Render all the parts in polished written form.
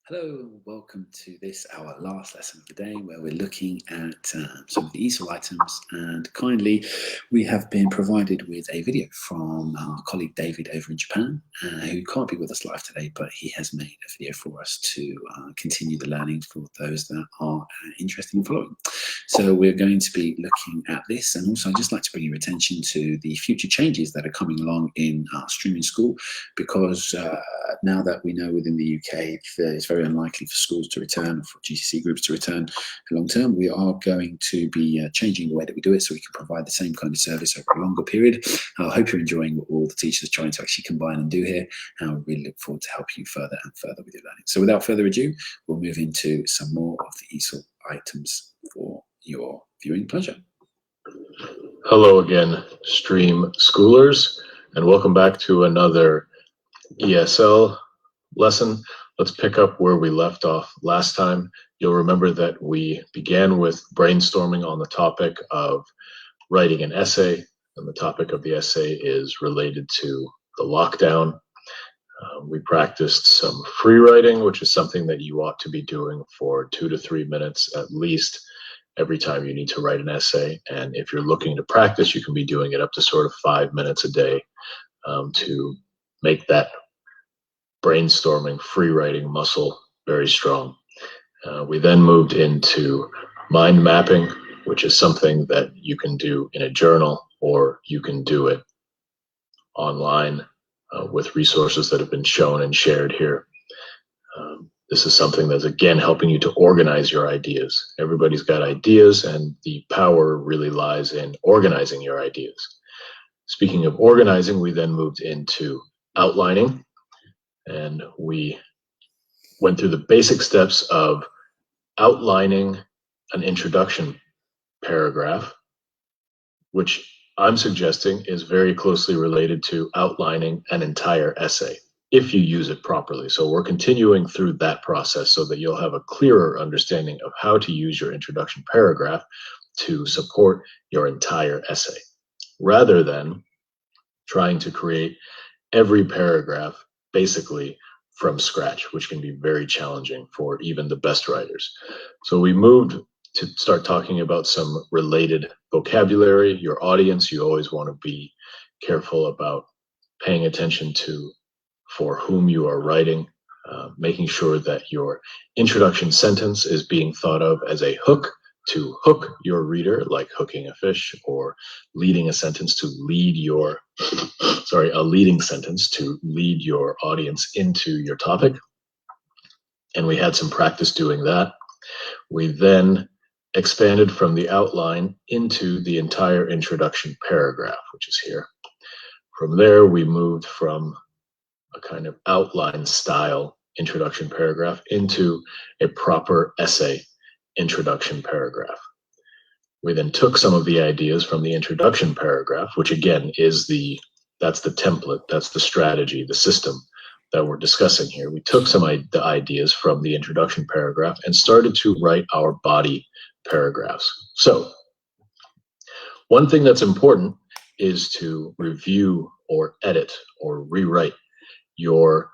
Hello and welcome to this, our last lesson of the day, where we're looking at some of the ESL items, and kindly we have been provided with a video from our colleague David over in Japan, who can't be with us live today, but he has made a video for us to continue the learning for those that are interested in following. So we're going to be looking at this, and also I'd just like to bring your attention to the future changes that are coming along in streaming school, because now that we know within the UK it's very unlikely for schools to return, or for GCSE groups to return long term, we are going to be changing the way that we do it so we can provide the same kind of service over a longer period. I hope you're enjoying what all the teachers are trying to actually combine and do here, and we really look forward to help you further and further with your learning. So without further ado, we'll move into some more of the ESL items for your viewing pleasure. Hello again, Stream Schoolers, and welcome back to another ESL lesson. Let's pick up where we left off last time. You'll remember that we began with brainstorming on the topic of writing an essay, and the topic of the essay is related to the lockdown. We practiced some free writing, which is something that you ought to be doing for 2 to 3 minutes at least every time you need to write an essay. And if you're looking to practice, you can be doing it up to sort of 5 minutes a day to make that brainstorming, free writing muscle very strong. We then moved into mind mapping, which is something that you can do in a journal, or you can do it online with resources that have been shown and shared here. This is something that's, again, helping you to organize your ideas. Everybody's got ideas, and the power really lies in organizing your ideas. Speaking of organizing, we then moved into outlining, and we went through the basic steps of outlining an introduction paragraph, which I'm suggesting is very closely related to outlining an entire essay, if you use it properly. So we're continuing through that process so that you'll have a clearer understanding of how to use your introduction paragraph to support your entire essay, rather than trying to create every paragraph basically from scratch, which can be very challenging for even the best writers. So we moved to start talking about some related vocabulary. Your audience, you always want to be careful about paying attention to for whom you are writing, making sure that your introduction sentence is being thought of as a hook to hook your reader, like hooking a fish, or leading a sentence to lead your, a leading sentence to lead your audience into your topic. And we had some practice doing that. We then expanded from the outline into the entire introduction paragraph, which is here. From there, we moved from a kind of outline style introduction paragraph into a proper essay introduction paragraph. We then took some of the ideas from the introduction paragraph, which again is that's the template, that's the strategy, the system that we're discussing here. We took some of the ideas from the introduction paragraph and started to write our body paragraphs. So one thing that's important is to review or edit or rewrite your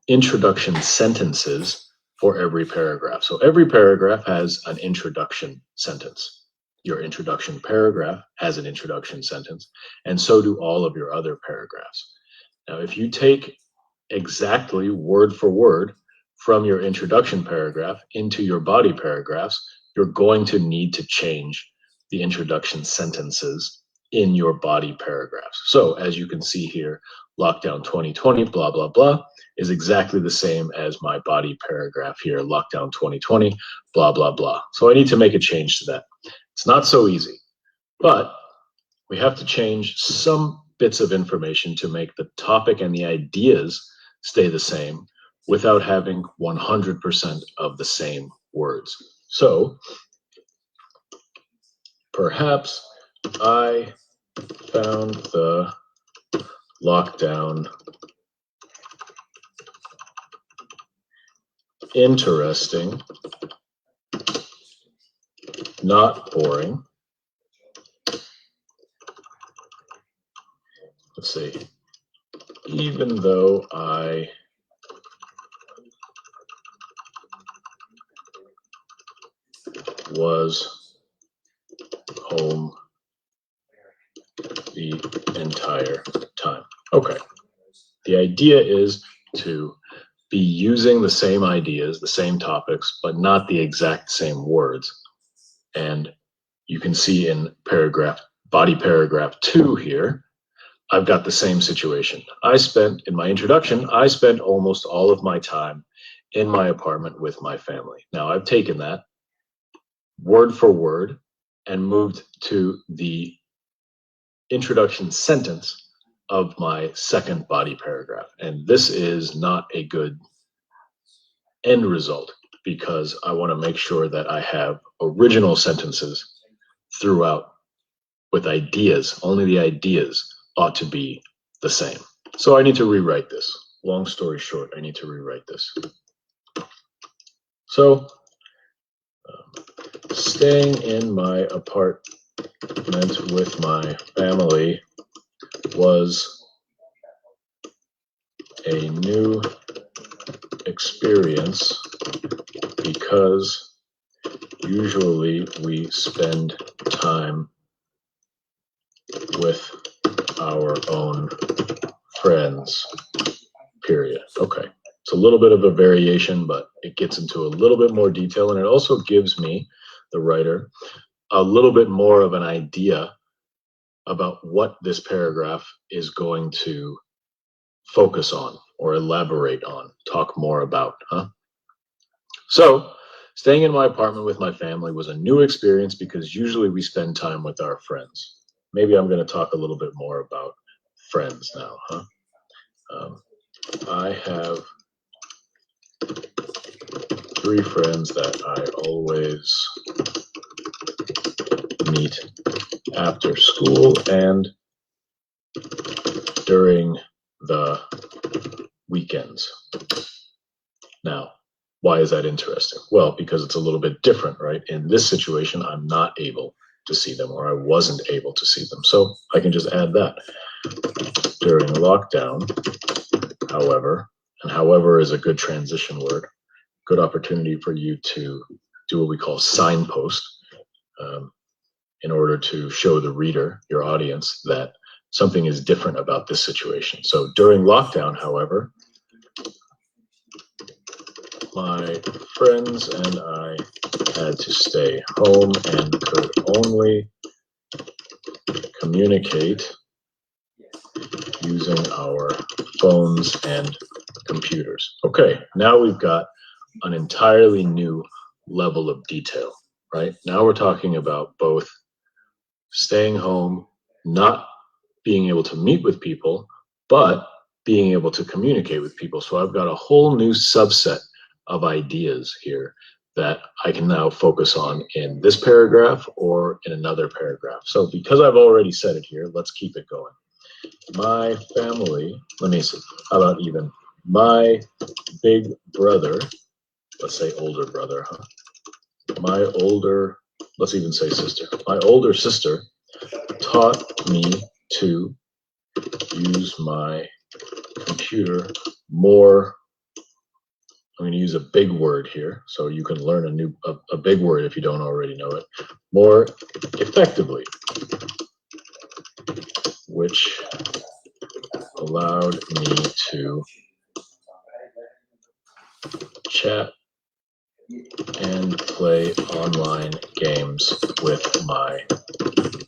introduction sentences for every paragraph. So every paragraph has an introduction sentence. Your introduction paragraph has an introduction sentence, and so do all of your other paragraphs. Now, if you take exactly word for word from your introduction paragraph into your body paragraphs, you're going to need to change the introduction sentences in your body paragraphs. So as you can see here, lockdown 2020, blah, blah, blah, is exactly the same as my body paragraph here, lockdown 2020, blah, blah, blah. So I need to make a change to that. It's not so easy, but we have to change some bits of information to make the topic and the ideas stay the same without having 100% of the same words. So perhaps I found the lockdown interesting, not boring. Let's see. Even though I was home the entire time. Okay. The idea is to be using the same ideas, the same topics, but not the exact same words. And you can see in body paragraph 2 here, I've got the same situation. In my introduction, I spent almost all of my time in my apartment with my family. Now I've taken that word for word and moved to the introduction sentence of my second body paragraph. And this is not a good end result because I want to make sure that I have original sentences throughout with ideas. Only the ideas ought to be the same. So I need to rewrite this. Long story short, I need to rewrite this. So staying in my apartment with my family was a new experience because usually we spend time with our own friends, period. Okay, it's a little bit of a variation, but it gets into a little bit more detail, and it also gives me, the writer, a little bit more of an idea about what this paragraph is going to focus on or elaborate on, talk more about, huh? So, staying in my apartment with my family was a new experience because usually we spend time with our friends. Maybe I'm going to talk a little bit more about friends now, huh? I have 3 friends that I always meet after school and during the weekends. Now, why is that interesting? Well, because it's a little bit different, right? In this situation, I'm not able to see them, or I wasn't able to see them. So I can just add that. During lockdown, however, and however is a good transition word, good opportunity for you to do what we call signpost in order to show the reader, your audience, that something is different about this situation. So during lockdown, however, my friends and I had to stay home and could only communicate using our phones and computers. Okay, now we've got an entirely new level of detail, right? Now we're talking about both staying home, not being able to meet with people, but being able to communicate with people. So I've got a whole new subset of ideas here that I can now focus on in this paragraph or in another paragraph. So because I've already said it here, let's keep it going. My family, let me see, how about even my big brother, let's say older brother, huh? My older, let's even say sister. My older sister taught me to use my computer more. I'm going to use a big word here, so you can learn a big word if you don't already know it, more effectively, which allowed me to chat and play online games with my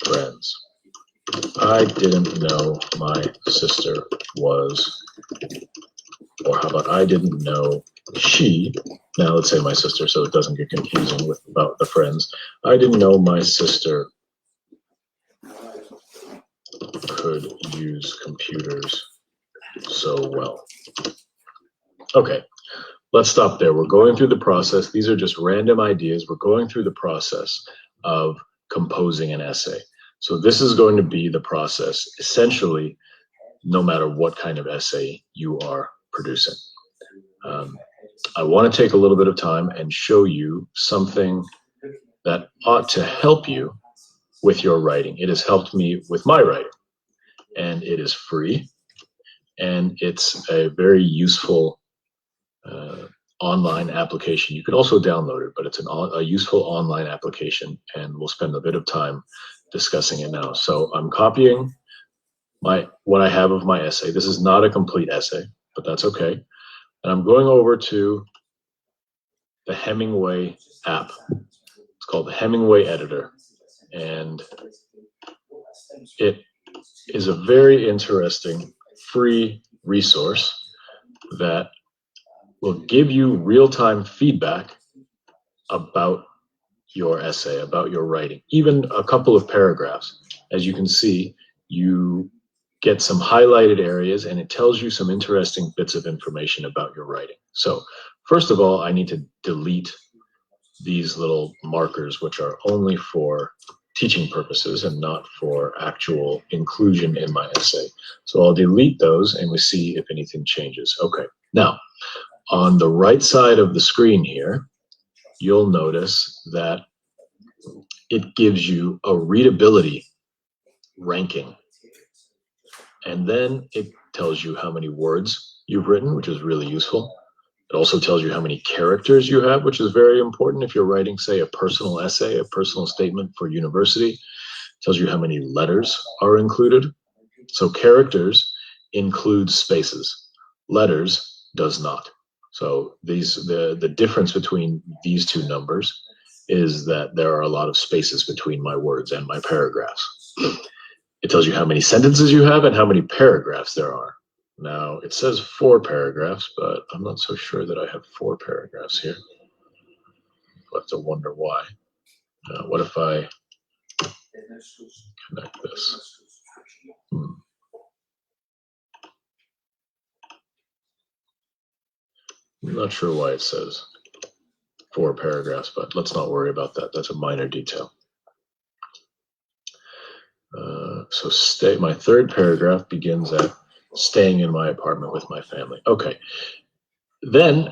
friends. I didn't know my sister was, or how about I didn't know she, now let's say my sister so it doesn't get confusing about the friends. I didn't know my sister could use computers so well. Okay, let's stop there. We're going through the process. These are just random ideas. We're going through the process of composing an essay. So this is going to be the process, essentially, no matter what kind of essay you are producing. I want to take a little bit of time and show you something that ought to help you with your writing. It has helped me with my writing, and it is free, and it's a very useful online application. You can also download it, but it's a useful online application, and we'll spend a bit of time discussing it now. So I'm copying what I have of my essay. This is not a complete essay, but that's okay. And I'm going over to the Hemingway app. It's called the Hemingway Editor, and it is a very interesting free resource that will give you real-time feedback about your essay, about your writing, even a couple of paragraphs. As you can see, you get some highlighted areas, and it tells you some interesting bits of information about your writing. So first of all, I need to delete these little markers, which are only for teaching purposes and not for actual inclusion in my essay. So I'll delete those, and we see if anything changes. Okay, now on the right side of the screen here, you'll notice that it gives you a readability ranking. And then it tells you how many words you've written, which is really useful. It also tells you how many characters you have, which is very important if you're writing, say, a personal essay, a personal statement for university. It tells you how many letters are included. So characters include spaces. Letters does not. So the difference between these two numbers is that there are a lot of spaces between my words and my paragraphs. It tells you how many sentences you have and how many paragraphs there are. Now, it says 4 paragraphs, but I'm not so sure that I have 4 paragraphs here. I'll have to wonder why. What if I connect this? I'm not sure why it says 4 paragraphs, but let's not worry about that. That's a minor detail. So my third paragraph begins at staying in my apartment with my family. Okay. Then,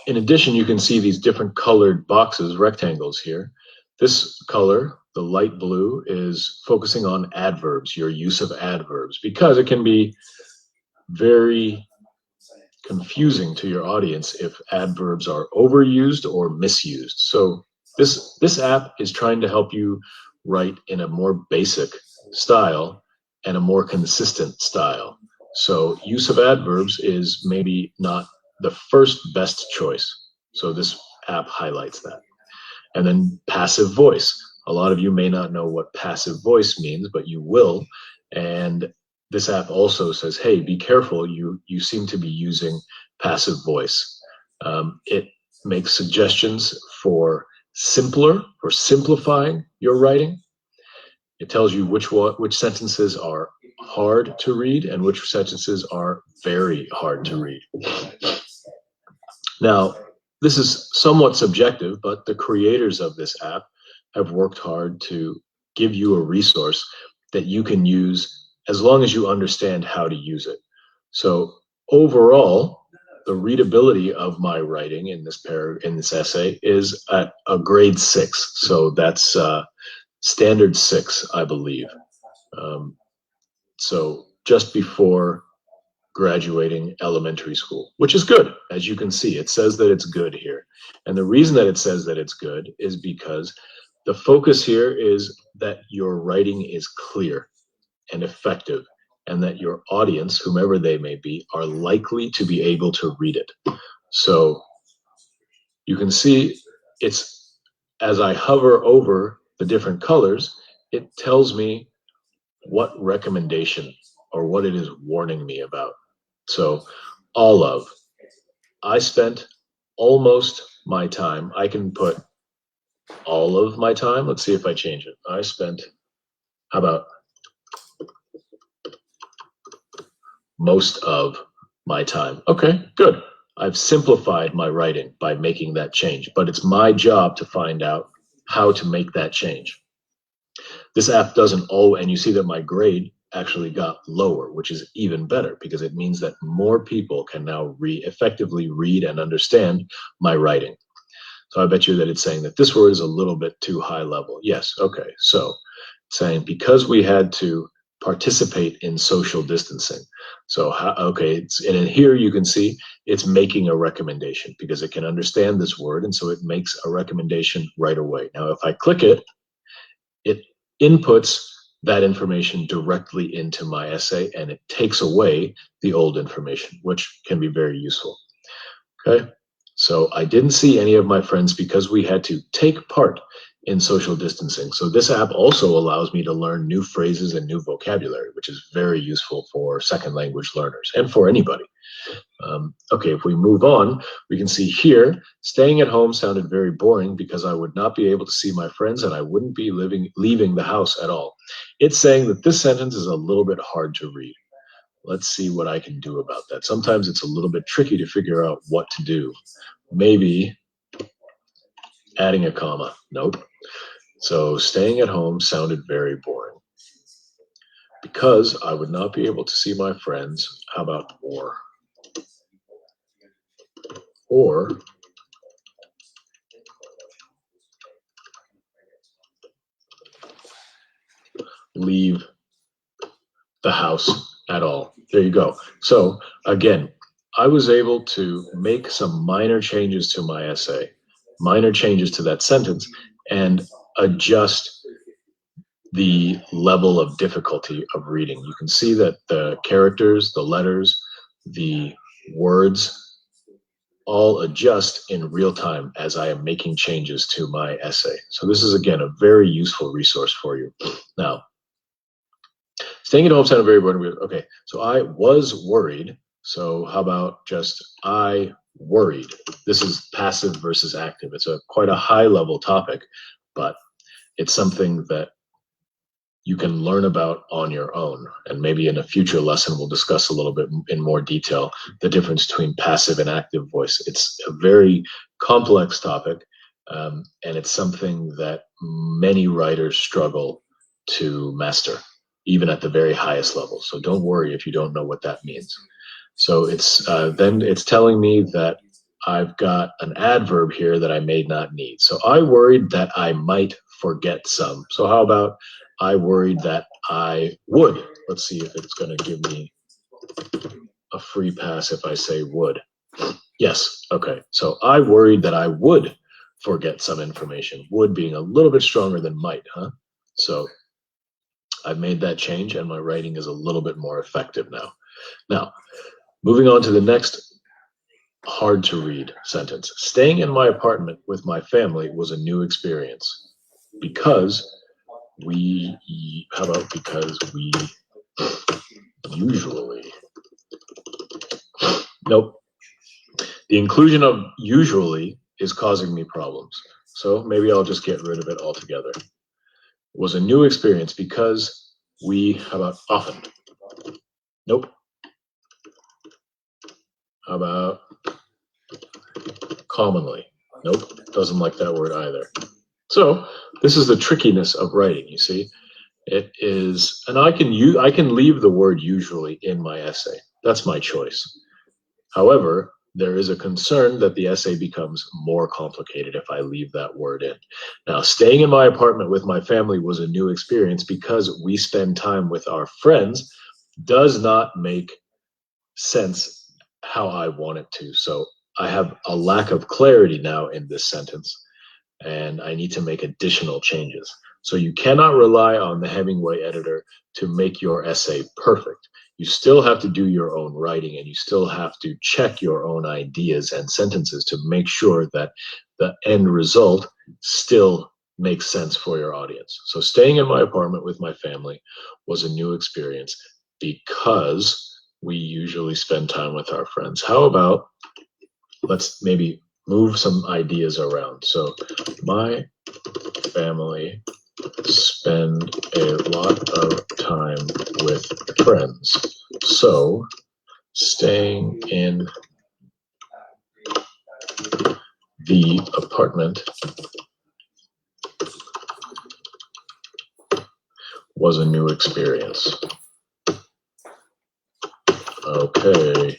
in addition, you can see these different colored boxes, rectangles here. This color, the light blue, is focusing on adverbs, your use of adverbs, because it can be very confusing to your audience if adverbs are overused or misused. So this app is trying to help you write in a more basic style and a more consistent style. So use of adverbs is maybe not the first best choice. So this app highlights that. And then passive voice. A lot of you may not know what passive voice means, but you will. And this app also says, hey, be careful, you seem to be using passive voice. It makes suggestions for simplifying your writing. It tells you which sentences are hard to read and which sentences are very hard to read. Now, this is somewhat subjective, but the creators of this app have worked hard to give you a resource that you can use as long as you understand how to use it. So overall, the readability of my writing in this essay is at a grade 6. So that's standard 6, I believe. So just before graduating elementary school, which is good. As you can see, it says that it's good here. And the reason that it says that it's good is because the focus here is that your writing is clear and effective, and that your audience, whomever they may be, are likely to be able to read it. So you can see it's, as I hover over the different colors, it tells me what recommendation or what it is warning me about. So all of, I spent almost my time. I can put all of my time. Let's see if I change it. I spent, how about most of my time? Okay, good. I've simplified my writing by making that change, but it's my job to find out how to make that change. This app doesn't and you see that my grade actually got lower, which is even better because it means that more people can now effectively read and understand my writing. So I bet you that it's saying that this word is a little bit too high level. Yes, okay. So saying because we had to participate in social distancing. So, okay, and in here you can see it's making a recommendation because it can understand this word, and so it makes a recommendation right away. Now, if I click it, it inputs that information directly into my essay, and it takes away the old information, which can be very useful. Okay, so I didn't see any of my friends because we had to take part in social distancing. So this app also allows me to learn new phrases and new vocabulary, which is very useful for second language learners and for anybody. Okay, if we move on, we can see here, staying at home sounded very boring because I would not be able to see my friends and I wouldn't be leaving the house at all. It's saying that this sentence is a little bit hard to read. Let's see what I can do about that. Sometimes it's a little bit tricky to figure out what to do. Maybe adding a comma. Nope. So staying at home sounded very boring. Because I would not be able to see my friends, how about more? Or leave the house at all. There you go. So again, I was able to make some minor changes to my essay, minor changes to that sentence, and adjust the level of difficulty of reading. You can see that the characters, the letters, the words all adjust in real time as I am making changes to my essay. So this is, again, a very useful resource for you. Now, staying at home sounded very boring. Okay, so I was worried. So how about just I worried? This is passive versus active. It's quite a high level topic, but it's something that you can learn about on your own. And maybe in a future lesson, we'll discuss a little bit in more detail the difference between passive and active voice. It's a very complex topic, and it's something that many writers struggle to master, even at the very highest level. So don't worry if you don't know what that means. So it's then it's telling me that I've got an adverb here that I may not need. So I worried that I might forget some. So how about I worried that I would? Let's see if it's going to give me a free pass if I say would. Yes, okay. So I worried that I would forget some information. Would being a little bit stronger than might, huh? So I've made that change and my writing is a little bit more effective now. Now, moving on to the next hard to read sentence. Staying in my apartment with my family was a new experience because we usually, nope. The inclusion of usually is causing me problems. So maybe I'll just get rid of it altogether. It was a new experience because we, how about often? Nope. How about commonly? Nope, doesn't like that word either. So this is the trickiness of writing, you see. It is, and I can leave the word usually in my essay. That's my choice. However, there is a concern that the essay becomes more complicated if I leave that word in. Now, staying in my apartment with my family was a new experience because we spend time with our friends does not make sense how I want it to. So I have a lack of clarity now in this sentence, and I need to make additional changes. So you cannot rely on the Hemingway editor to make your essay perfect. You still have to do your own writing, and you still have to check your own ideas and sentences to make sure that the end result still makes sense for your audience. So staying in my apartment with my family was a new experience because we usually spend time with our friends. How about, let's maybe move some ideas around. So my family spend a lot of time with friends. So staying in the apartment was a new experience. Okay,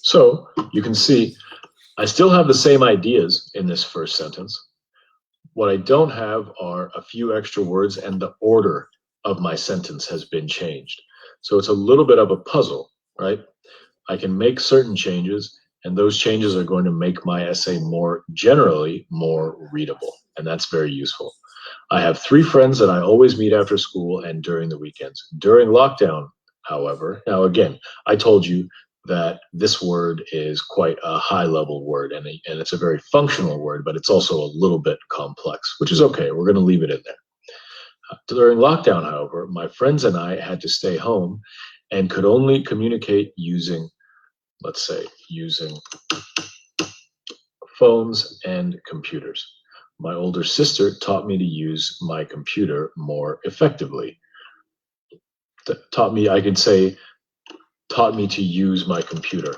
so you can see I still have the same ideas in this first sentence. What I don't have are a few extra words and the order of my sentence has been changed. So it's a little bit of a puzzle, right? I can make certain changes, and those changes are going to make my essay generally more readable, and that's very useful. I have 3 friends that I always meet after school and during the weekends. During lockdown, however, now again, I told you that this word is quite a high-level word, and it's a very functional word, but it's also a little bit complex, which is okay. We're going to leave it in there. During lockdown, however, my friends and I had to stay home and could only communicate using, let's say, using phones and computers. My older sister taught me to use my computer more effectively. Taught me to use my computer,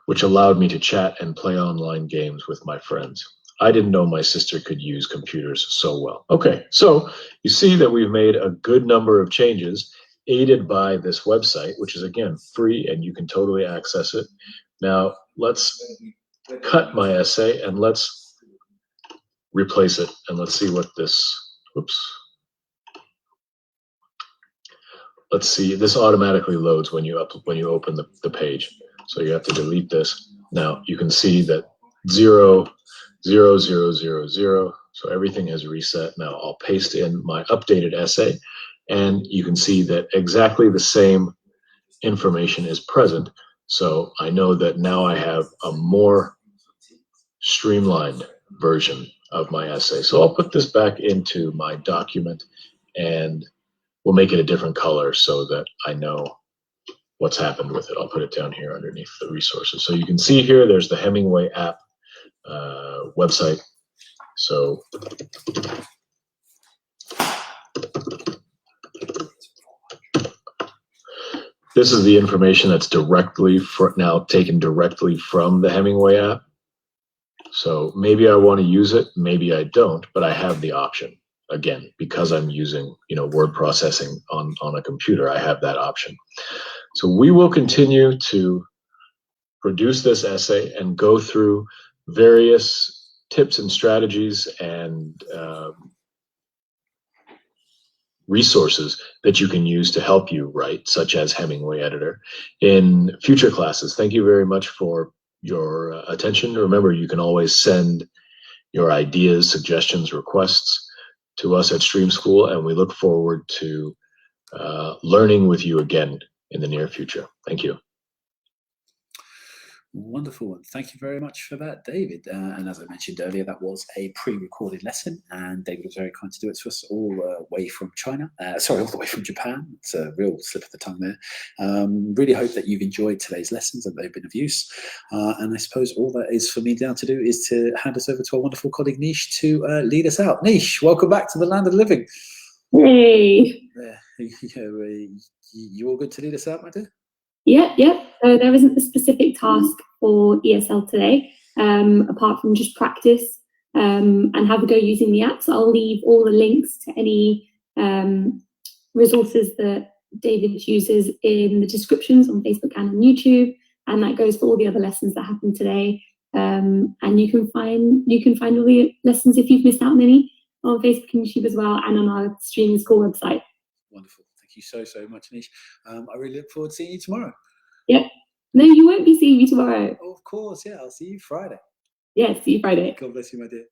which allowed me to chat and play online games with my friends. I didn't know my sister could use computers so well. Okay, so you see that we've made a good number of changes aided by this website, which is again free and you can totally access it. Now let's cut my essay and let's replace it, and let's see what this, let's see, this automatically loads when you open the page. So you have to delete this. Now you can see that 0, 0, 0, 0, 0. So everything has reset. Now I'll paste in my updated essay, and you can see that exactly the same information is present. So I know that now I have a more streamlined version of my essay. So I'll put this back into my document, and we'll make it a different color so that I know what's happened with it. I'll put it down here underneath the resources. So you can see here, there's the Hemingway app website. So this is the information that's now taken directly from the Hemingway app. So maybe I want to use it, maybe I don't, but I have the option. Again, because I'm using word processing on a computer, I have that option. So we will continue to produce this essay and go through various tips and strategies and resources that you can use to help you write, such as Hemingway Editor, in future classes. Thank you very much for your attention. Remember, you can always send your ideas, suggestions, requests to us at Stream School, and we look forward to learning with you again in the near future. Thank you. Wonderful. Thank you very much for that, David. And as I mentioned earlier, that was a pre-recorded lesson, and David was very kind to do it to us all the way from China. Sorry, all the way from Japan. It's a real slip of the tongue there. Really hope that you've enjoyed today's lessons and they've been of use. And I suppose all that is for me now to do is to hand us over to our wonderful colleague Nish to lead us out. Nish, welcome back to the land of the living. Hey. You all good to lead us out, my dear? Yeah. So there isn't a specific task for ESL today, apart from just practice and have a go using the app. So I'll leave all the links to any resources that David uses in the descriptions on Facebook and on YouTube, and that goes for all the other lessons that happened today. And you can find all the lessons if you've missed out on any on Facebook and YouTube as well, and on our Stream School website. Wonderful. Thank you so much, Nish. I really look forward to seeing you tomorrow. Yep. No, you won't be seeing me tomorrow. Oh, of course, yeah. I'll see you Friday. Yeah, see you Friday. God bless you, my dear.